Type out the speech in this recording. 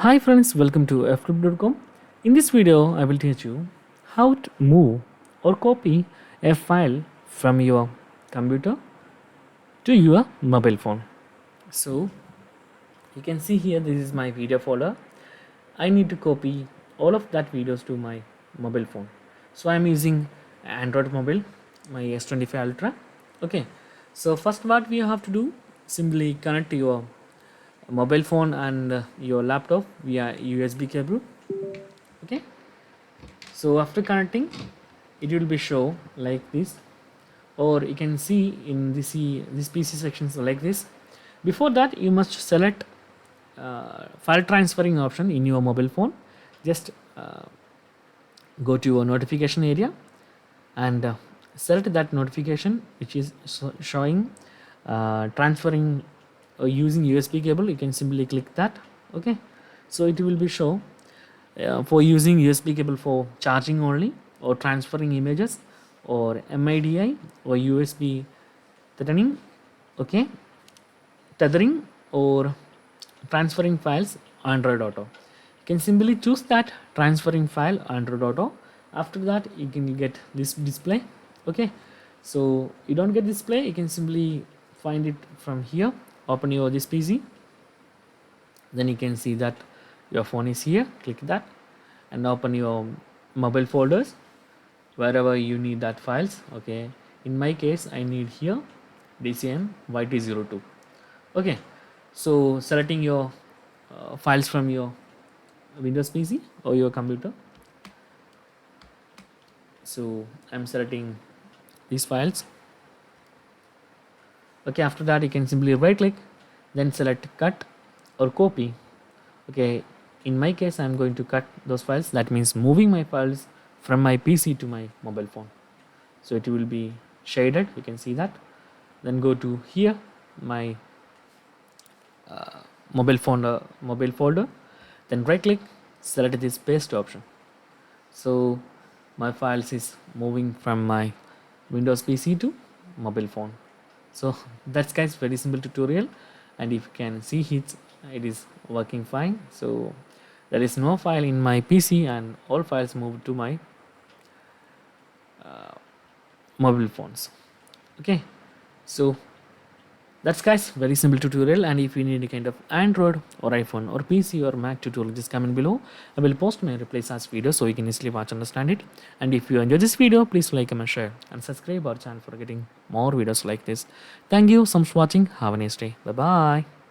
Hi friends, welcome to Ftopreview.com. In this video, I will teach you how to move or copy a file from your computer to your mobile phone. So you can see here, this is my video folder. I need to copy all of that videos to my mobile phone. So I'm using Android mobile, my S25 Ultra. Okay. So first what we have to do, simply connect your mobile phone and your laptop via USB cable. Okay, so after connecting, it will be show like this, or you can see in this PC sections like this. Before that, you must select file transferring option in your mobile phone. Just go to your notification area and select that notification which is showing transferring using USB cable. You can simply click that. Okay, so it will be show for using USB cable for charging only, or transferring images, or MIDI, or USB tethering. Okay, tethering or transferring files, Android Auto. You can simply choose that transferring file, Android Auto. After that, you can get this display. Okay, so you don't get display, you can simply find it from here. Open your this PC, then you can see that your phone is here. Click that and open your mobile folders wherever you need that files. Okay, in my case I need here DCM YT02. Okay, so selecting your files from your Windows PC or your computer. So I'm selecting these files. Okay, after that you can simply right click, then select cut or copy. Okay, in my case I'm going to cut those files. That means moving my files from my PC to my mobile phone. So it will be shaded, you can see that. Then go to here, my mobile folder, then right click, select this paste option. So my files is moving from my Windows PC to mobile phone. So that's guys very simple tutorial, and if you can see it is working fine. So there is no file in my PC and all files moved to my mobile phones. Okay, so that's guys very simple tutorial, and if you need any kind of Android or iPhone or PC or Mac tutorial, just comment below. I will post my replace as video so you can easily watch, understand it. And if you enjoy this video, please like, comment, share and subscribe our channel for getting more videos like this. Thank you so much for watching. Have a nice day. Bye bye.